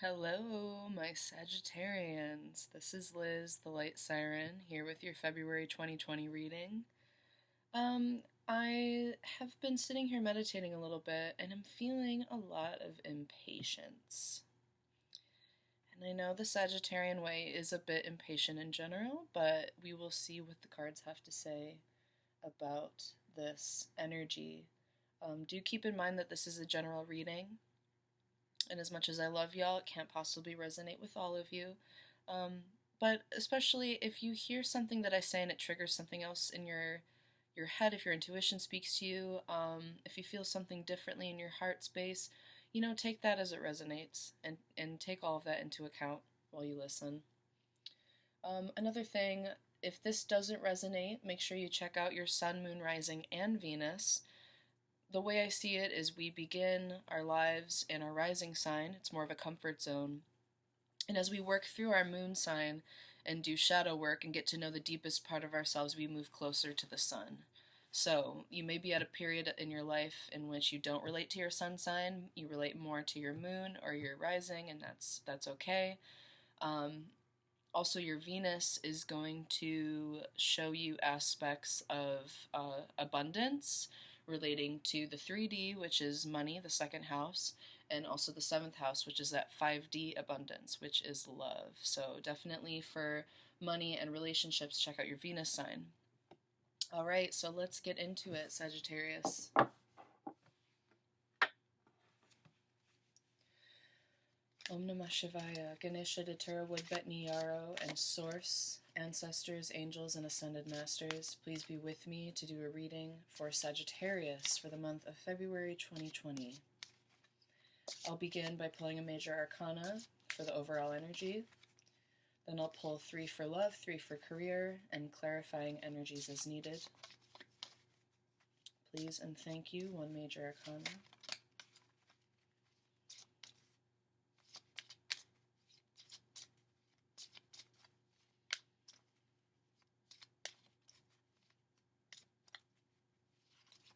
Hello, my Sagittarians. This is Liz, the Light Siren, here with your February 2020 reading. I have been sitting here meditating a little bit, and I'm feeling a lot of impatience. And I know the Sagittarian way is a bit impatient in general, but we will see what the cards have to say about this energy. Do keep in mind that this is a general reading. And as much as I love y'all, it can't possibly resonate with all of you. But especially if you hear something that I say and it triggers something else in your head, if your intuition speaks to you, if you feel something differently in your heart space, take that as it resonates and take all of that into account while you listen. Another thing, if this doesn't resonate, make sure you check out your sun, moon, rising, and Venus. The way I see it is we begin our lives in our rising sign. It's more of a comfort zone. And as we work through our moon sign and do shadow work and get to know the deepest part of ourselves, we move closer to the sun. So you may be at a period in your life in which you don't relate to your sun sign. You relate more to your moon or your rising, and that's okay. Also, your Venus is going to show you aspects of abundance relating to the 3D, which is money, the second house, and also the 7th house, which is that 5D abundance, which is love. So definitely for money and relationships, check out your Venus sign. All right, so let's get into it, Sagittarius. Om Namah Shivaya, Ganesha Datura Woodbetni Yarrow, and Source, ancestors, angels, and ascended masters, please be with me to do a reading for Sagittarius for the month of February 2020. I'll begin by pulling a major arcana for the overall energy. Then I'll pull 3 for love, 3 for career, and clarifying energies as needed. Please and thank you, 1 major arcana.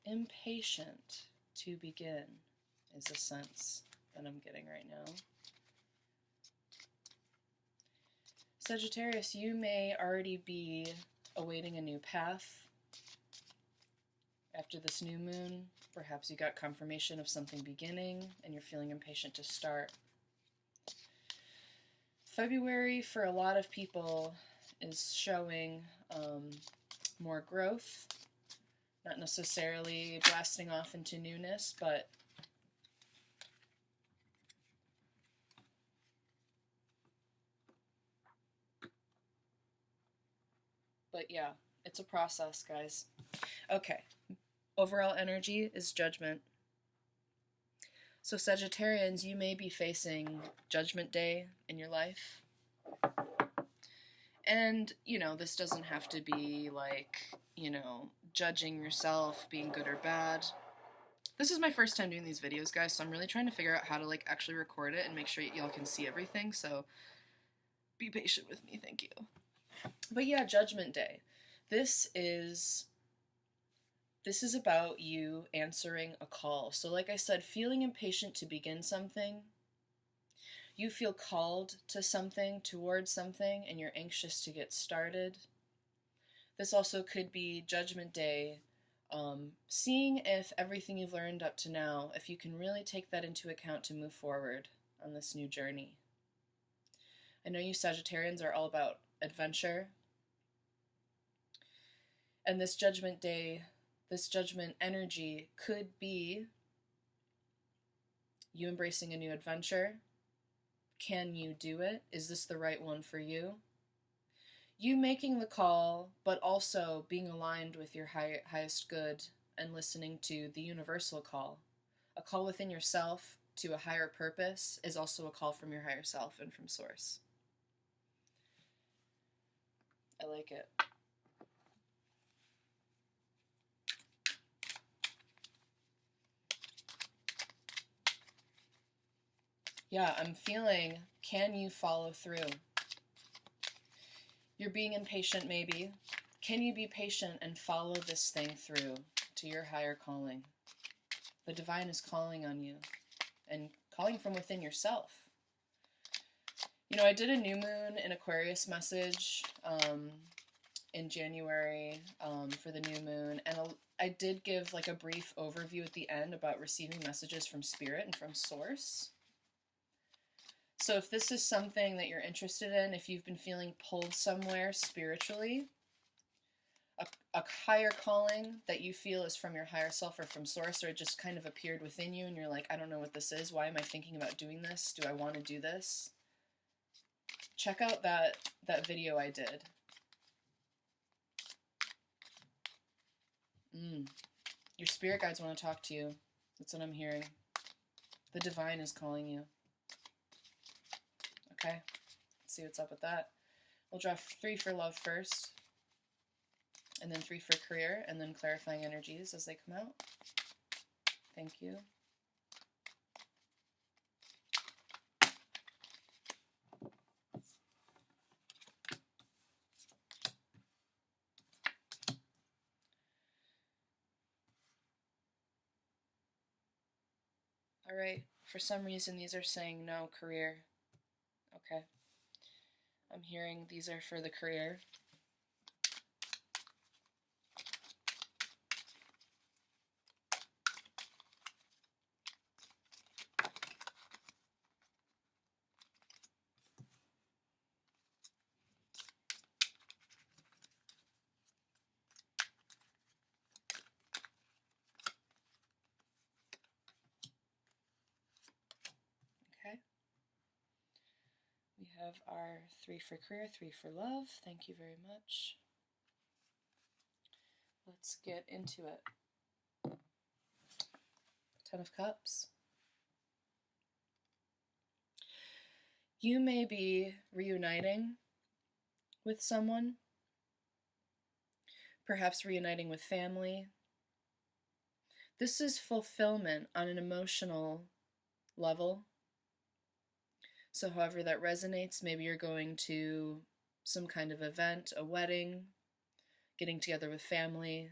Impatient to begin is a sense that I'm getting right now. Sagittarius, you may already be awaiting a new path after this new moon. Perhaps you got confirmation of something beginning and you're feeling impatient to start. February for a lot of people is showing more growth. Not necessarily blasting off into newness, but yeah, it's a process, guys. Okay, overall energy is judgment. So Sagittarians, you may be facing Judgment Day in your life. And, this doesn't have to be like, judging yourself, being good or bad. This is my first time doing these videos, guys, so I'm really trying to figure out how to, actually record it and make sure y'all can see everything, so be patient with me, thank you. But yeah, Judgment Day. This is about you answering a call. So like I said, feeling impatient to begin something. You feel called to something, towards something, and you're anxious to get started. This also could be Judgment Day, seeing if everything you've learned up to now, if you can really take that into account to move forward on this new journey. I know you Sagittarians are all about adventure. And this Judgment Day, this judgment energy could be you embracing a new adventure. Can you do it? Is this the right one for you? You making the call, but also being aligned with your highest good and listening to the universal call. A call within yourself to a higher purpose is also a call from your higher self and from Source. I like it. Yeah, I'm feeling, can you follow through? You're being impatient, maybe. Can you be patient and follow this thing through to your higher calling? The divine is calling on you and calling from within yourself. You know, I did a new moon in Aquarius message in January for the new moon, and I did give like a brief overview at the end about receiving messages from Spirit and from Source. So if this is something that you're interested in, if you've been feeling pulled somewhere spiritually, a higher calling that you feel is from your higher self or from Source, or it just kind of appeared within you and you're like, I don't know what this is. Why am I thinking about doing this? Do I want to do this? Check out that video I did. Your spirit guides want to talk to you. That's what I'm hearing. The divine is calling you. Okay, let's see what's up with that. We'll draw 3 for love first, and then 3 for career, and then clarifying energies as they come out. Thank you. All right, for some reason these are saying no, career. Okay. I'm hearing these are for the career. Okay. We have our 3 for career, 3 for love. Thank you very much. Let's get into it. 10 of Cups. You may be reuniting with someone, perhaps reuniting with family. This is fulfillment on an emotional level. So however that resonates, maybe you're going to some kind of event, a wedding, getting together with family,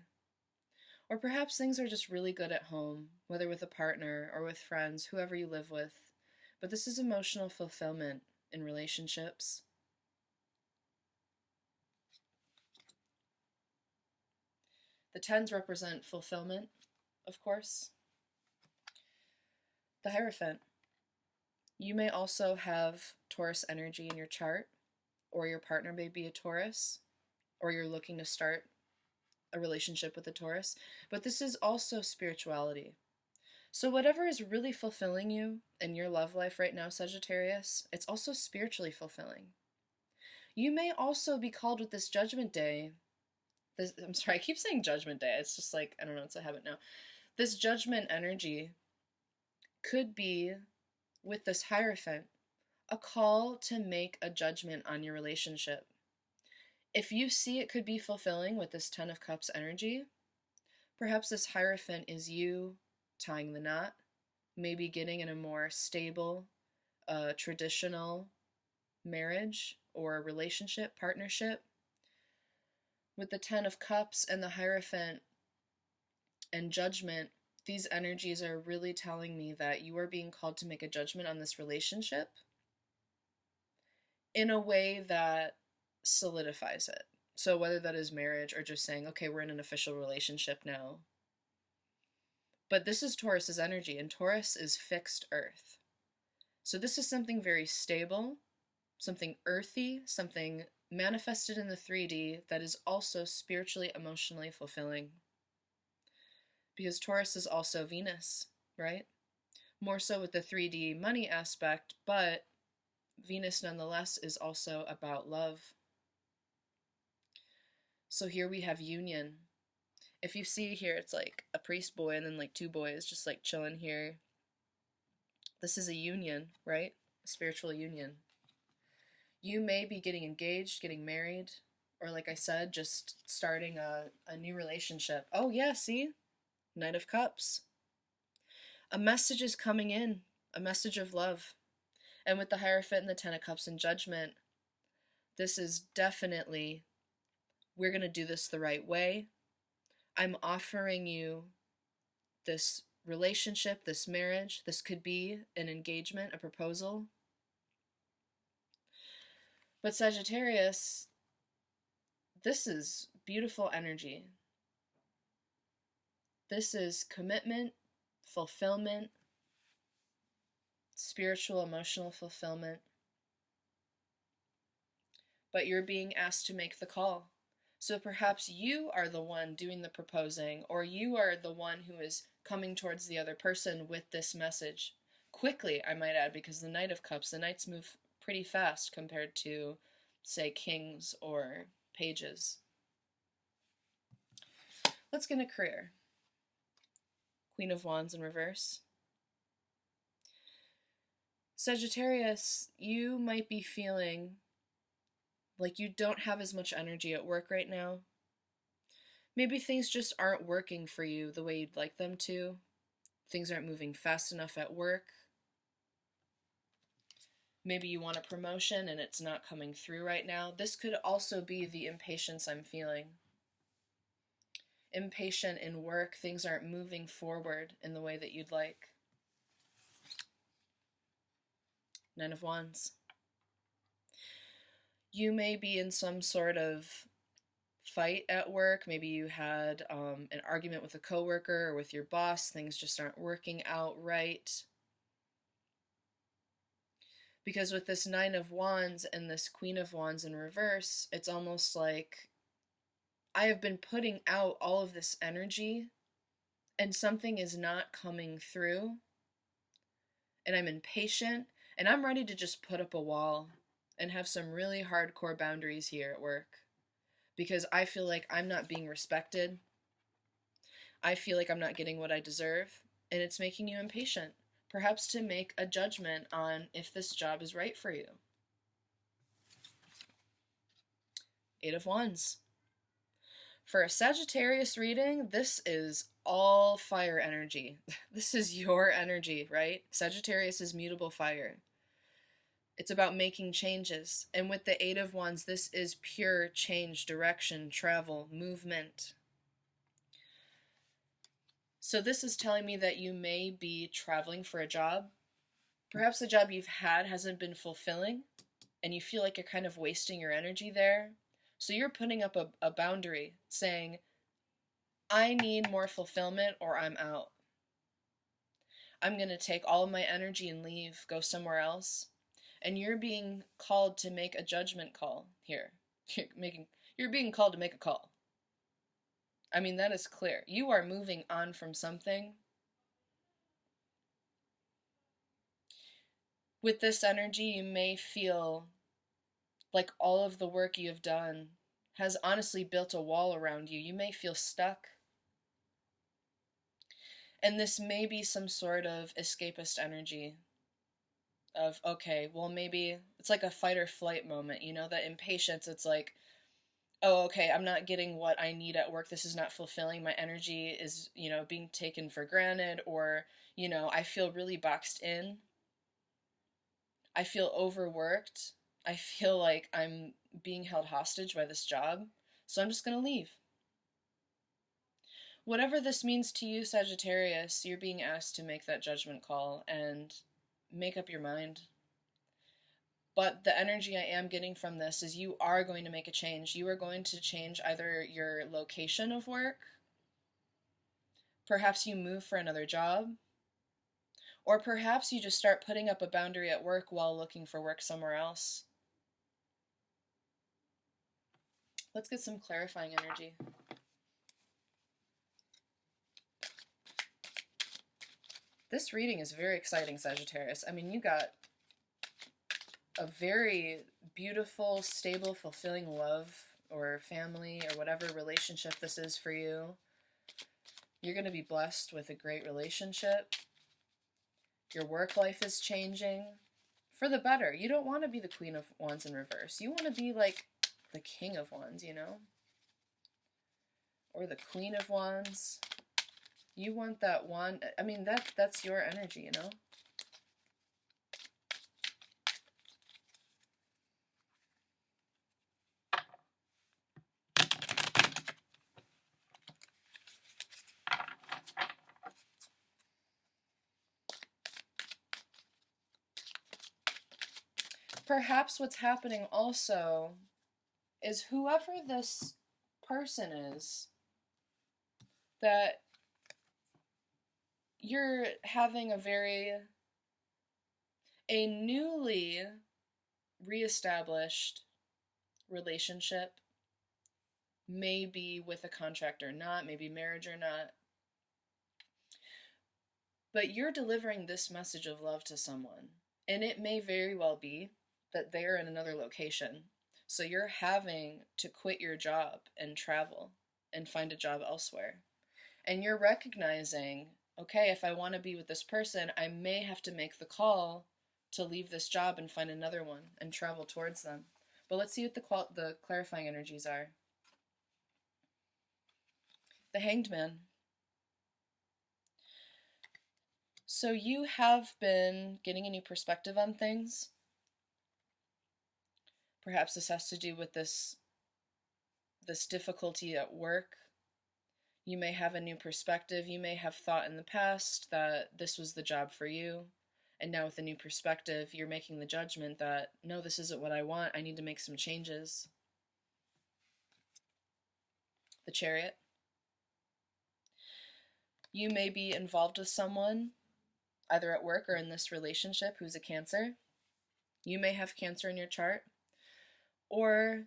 or perhaps things are just really good at home, whether with a partner or with friends, whoever you live with. But this is emotional fulfillment in relationships. The 10s represent fulfillment, of course. The Hierophant. You may also have Taurus energy in your chart, or your partner may be a Taurus, or you're looking to start a relationship with a Taurus. But this is also spirituality. So whatever is really fulfilling you in your love life right now, Sagittarius, it's also spiritually fulfilling. You may also be called with this Judgment Day. I'm sorry, I keep saying Judgment Day. It's just like, I don't know, it's a habit now. This judgment energy could be, with this Hierophant, a call to make a judgment on your relationship. If you see it could be fulfilling with this 10 of Cups energy, perhaps this Hierophant is you tying the knot, maybe getting in a more stable, traditional marriage or relationship, partnership. With the 10 of Cups and the Hierophant and Judgment, these energies are really telling me that you are being called to make a judgment on this relationship in a way that solidifies it. So whether that is marriage or just saying, okay, we're in an official relationship now. But this is Taurus's energy, and Taurus is fixed earth. So this is something very stable, something earthy, something manifested in the 3D that is also spiritually, emotionally fulfilling. Because Taurus is also Venus, right? More so with the 3D money aspect, but Venus nonetheless is also about love. So here we have union. If you see here, it's like a priest boy and then like 2 boys just like chilling here. This is a union, right? A spiritual union. You may be getting engaged, getting married, or like I said, just starting a new relationship. Oh yeah, see? Knight of Cups. A message is coming in, a message of love. And with the Hierophant and the 10 of Cups and Judgment, this is definitely, we're going to do this the right way. I'm offering you this relationship, this marriage. This could be an engagement, a proposal. But Sagittarius, this is beautiful energy. This is commitment, fulfillment, spiritual, emotional fulfillment. But you're being asked to make the call. So perhaps you are the one doing the proposing, or you are the one who is coming towards the other person with this message. Quickly, I might add, because the Knight of Cups, the Knights move pretty fast compared to, say, Kings or Pages. Let's get a career. Queen of Wands in reverse. Sagittarius, you might be feeling like you don't have as much energy at work right now. Maybe things just aren't working for you the way you'd like them to. Things aren't moving fast enough at work. Maybe you want a promotion and it's not coming through right now. This could also be the impatience I'm feeling. Impatient in work, things aren't moving forward in the way that you'd like. Nine of Wands. You may be in some sort of fight at work. Maybe you had an argument with a coworker or with your boss. Things just aren't working out right. Because with this Nine of Wands and this Queen of Wands in reverse, it's almost like I have been putting out all of this energy and something is not coming through. And I'm impatient and I'm ready to just put up a wall and have some really hardcore boundaries here at work. Because I feel like I'm not being respected. I feel like I'm not getting what I deserve. And it's making you impatient. Perhaps to make a judgment on if this job is right for you. Eight of Wands. For a Sagittarius reading, this is all fire energy. This is your energy, right? Sagittarius is mutable fire. It's about making changes. And with the Eight of Wands, this is pure change, direction, travel, movement. So this is telling me that you may be traveling for a job. Perhaps the job you've had hasn't been fulfilling, and you feel like you're kind of wasting your energy there. So you're putting up a boundary saying, I need more fulfillment or I'm out. I'm going to take all of my energy and leave, go somewhere else. And you're being called to make a judgment call here. You're being called to make a call. I mean, that is clear. You are moving on from something. With this energy, you may feel like all of the work you have done has honestly built a wall around you. You may feel stuck. And this may be some sort of escapist energy of, okay, well, maybe it's like a fight or flight moment, you know, that impatience. It's like, oh, okay, I'm not getting what I need at work. This is not fulfilling. My energy is, you know, being taken for granted, or, you know, I feel really boxed in. I feel overworked. I feel like I'm being held hostage by this job. So I'm just going to leave. Whatever this means to you, Sagittarius, you're being asked to make that judgment call and make up your mind. But the energy I am getting from this is you are going to make a change. You are going to change either your location of work, perhaps you move for another job, or perhaps you just start putting up a boundary at work while looking for work somewhere else. Let's get some clarifying energy. This reading is very exciting, Sagittarius. I mean, you got a very beautiful, stable, fulfilling love or family or whatever relationship this is for you. You're going to be blessed with a great relationship. Your work life is changing for the better. You don't want to be the Queen of Wands in reverse. You want to be like the King of Wands, you know? Or the Queen of Wands. You want that wand. I mean, that's your energy, you know? perhaps what's happening also is whoever this person is that you're having a newly reestablished relationship, maybe with a contract or not, maybe marriage or not, but you're delivering this message of love to someone, and it may very well be that they're in another location. So you're having to quit your job and travel and find a job elsewhere. And you're recognizing, okay, if I want to be with this person, I may have to make the call to leave this job and find another one and travel towards them. But let's see what the clarifying energies are. The Hanged Man. So you have been getting a new perspective on things. Perhaps this has to do with this difficulty at work. You may have a new perspective. You may have thought in the past that this was the job for you. And now with a new perspective, you're making the judgment that, no, this isn't what I want. I need to make some changes. The Chariot. You may be involved with someone, either at work or in this relationship, who's a Cancer. You may have Cancer in your chart. Or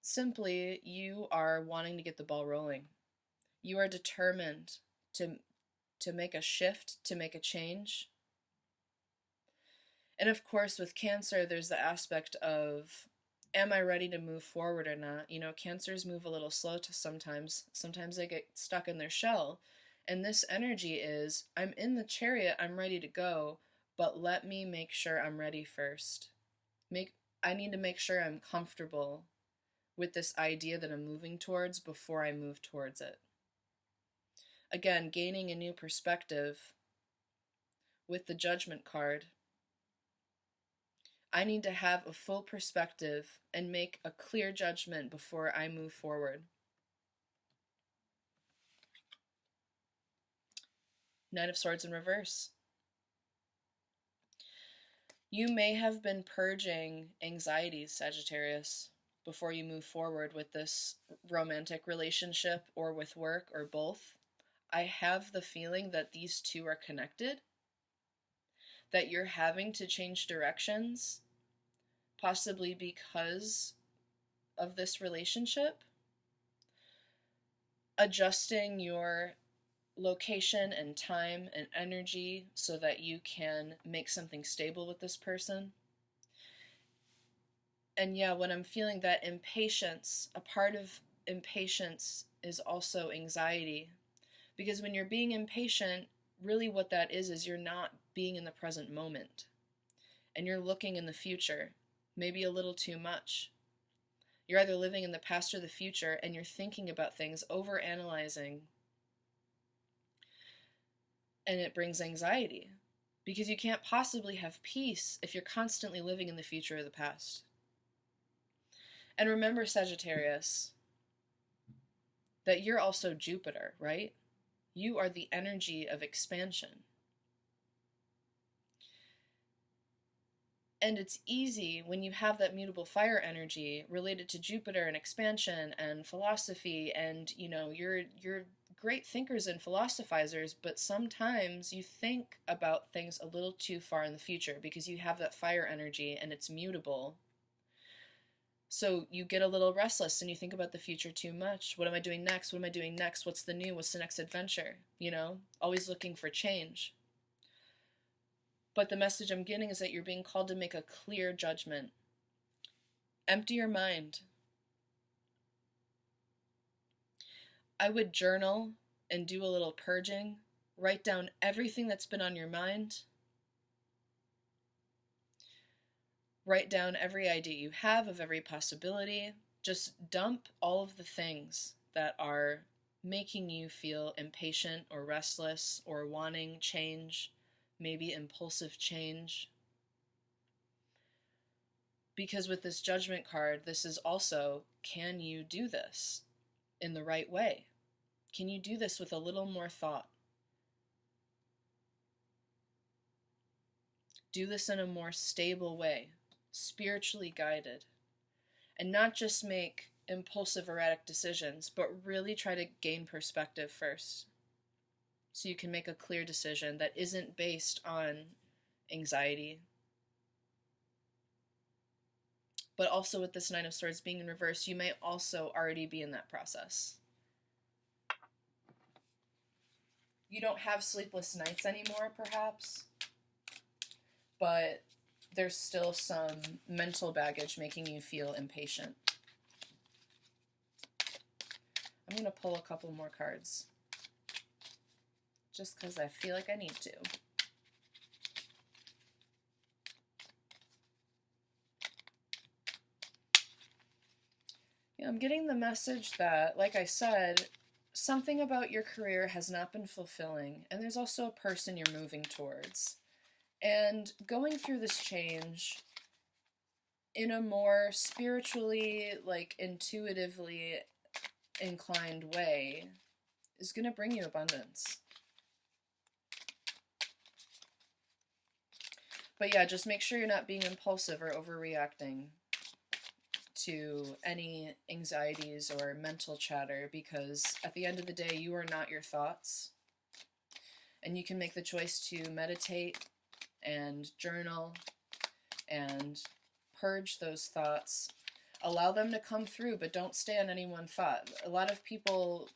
simply, you are wanting to get the ball rolling. You are determined to make a shift, to make a change. And of course, with Cancer, there's the aspect of, am I ready to move forward or not? You know, Cancers move a little slow sometimes. Sometimes they get stuck in their shell. And this energy is, I'm in the Chariot, I'm ready to go, but let me make sure I'm ready first. I need to make sure I'm comfortable with this idea that I'm moving towards before I move towards it. Again, gaining a new perspective with the Judgment card. I need to have a full perspective and make a clear judgment before I move forward. Knight of Swords in reverse. You may have been purging anxieties, Sagittarius, before you move forward with this romantic relationship or with work or both. I have the feeling that these two are connected, that you're having to change directions, possibly because of this relationship, adjusting your location and time and energy so that you can make something stable with this person. And yeah, when I'm feeling that impatience, a part of impatience is also anxiety. Because when you're being impatient, really what that is you're not being in the present moment. And you're looking in the future, maybe a little too much. You're either living in the past or the future, and you're thinking about things, over-analyzing. And it brings anxiety. Because you can't possibly have peace if you're constantly living in the future or the past. And remember, Sagittarius, that you're also Jupiter, right? You are the energy of expansion. And it's easy when you have that mutable fire energy related to Jupiter and expansion and philosophy, and you're great thinkers and philosophizers, but sometimes you think about things a little too far in the future because you have that fire energy and it's mutable. So you get a little restless and you think about the future too much. What am I doing next? What am I doing next? What's the new? What's the next adventure? Always looking for change. But the message I'm getting is that you're being called to make a clear judgment. Empty your mind. I would journal and do a little purging. Write down everything that's been on your mind. Write down every idea you have of every possibility. Just dump all of the things that are making you feel impatient or restless or wanting change, maybe impulsive change. Because with this Judgment card, this is also, can you do this in the right way? Can you do this with a little more thought? Do this in a more stable way. spiritually guided, and not just make impulsive, erratic decisions, but really try to gain perspective first so you can make a clear decision that isn't based on anxiety. But also with this Nine of Swords being in reverse, you may also already be in that process. You don't have sleepless nights anymore, perhaps, but there's still some mental baggage making you feel impatient. I'm going to pull a couple more cards, just because I feel like I need to. I'm getting the message that, like I said, something about your career has not been fulfilling, and there's also a person you're moving towards. And going through this change in a more spiritually, like intuitively inclined way is going to bring you abundance. But yeah, just make sure you're not being impulsive or overreacting to any anxieties or mental chatter, because at the end of the day, you are not your thoughts. And you can make the choice to meditate and journal and purge those thoughts. Allow them to come through, but don't stay on any one thought. A lot of people,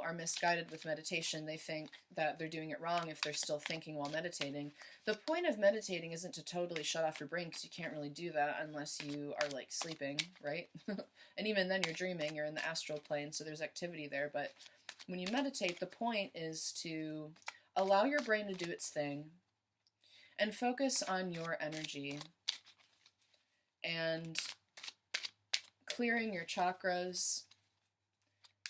are misguided with meditation. They think that they're doing it wrong if they're still thinking while meditating. The point of meditating isn't to totally shut off your brain, because you can't really do that unless you are like sleeping, right? And even then you're dreaming, you're in the astral plane, so there's activity there. But when you meditate, the point is to allow your brain to do its thing and focus on your energy and clearing your chakras.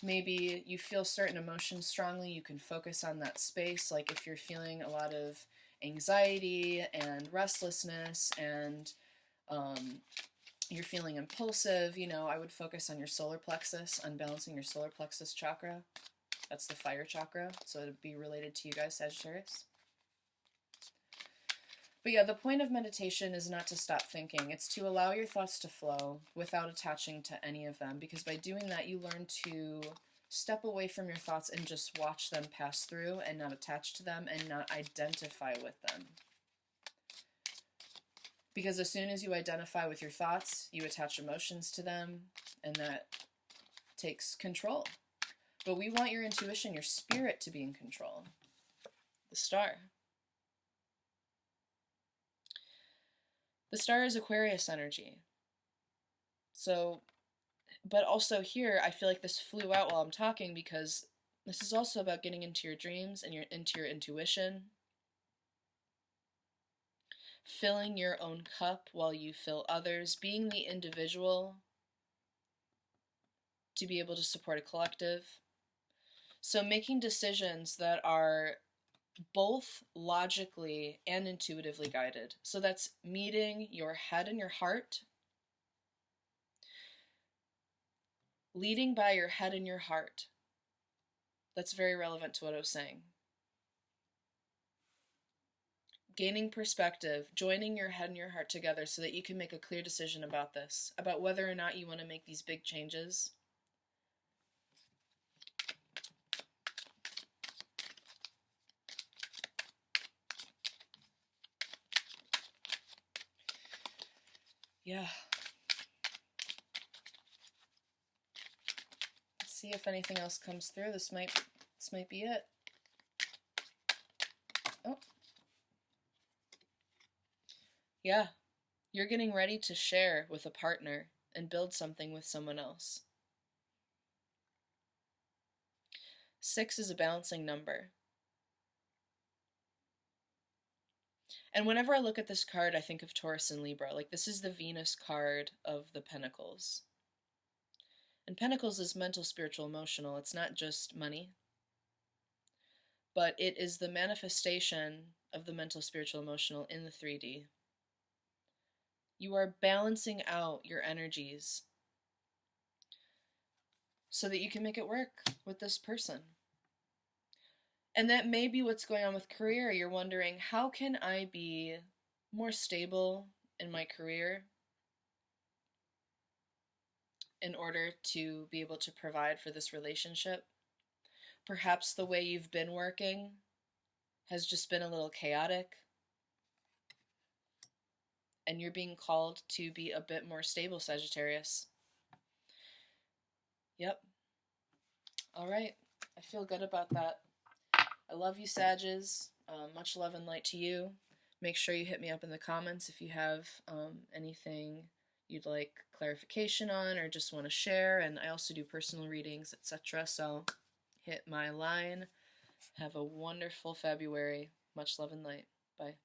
Maybe you feel certain emotions strongly, you can focus on that space. Like if you're feeling a lot of anxiety and restlessness and you're feeling impulsive, I would focus on your solar plexus, on balancing your solar plexus chakra. That's the fire chakra, so it would be related to you guys, Sagittarius. But yeah, the point of meditation is not to stop thinking. It's to allow your thoughts to flow without attaching to any of them, because by doing that, you learn to step away from your thoughts and just watch them pass through and not attach to them and not identify with them. Because as soon as you identify with your thoughts, you attach emotions to them, and that takes control. But we want your intuition, your spirit, to be in control. The star. The star is Aquarius energy. So, but also here, I feel like this flew out while I'm talking, because this is also about getting into your dreams and into your intuition. Filling your own cup while you fill others. Being the individual to be able to support a collective. So making decisions that are both logically and intuitively guided. So that's meeting your head and your heart, leading by your head and your heart. That's very relevant to what I was saying. Gaining perspective, joining your head and your heart together so that you can make a clear decision about this, about whether or not you want to make these big changes. Yeah. Let's see if anything else comes through. This might be it. Oh. Yeah. You're getting ready to share with a partner and build something with someone else. 6 is a balancing number. And whenever I look at this card, I think of Taurus and Libra. Like, this is the Venus card of the Pentacles. And Pentacles is mental, spiritual, emotional. It's not just money. But it is the manifestation of the mental, spiritual, emotional in the 3D. You are balancing out your energies so that you can make it work with this person. And that may be what's going on with career. You're wondering, how can I be more stable in my career in order to be able to provide for this relationship. Perhaps the way you've been working has just been a little chaotic, and you're being called to be a bit more stable, Sagittarius. Yep. All right. I feel good about that. I love you, Sages. Much love and light to you. Make sure you hit me up in the comments if you have anything you'd like clarification on or just want to share. And I also do personal readings, etc. So hit my line. Have a wonderful February. Much love and light. Bye.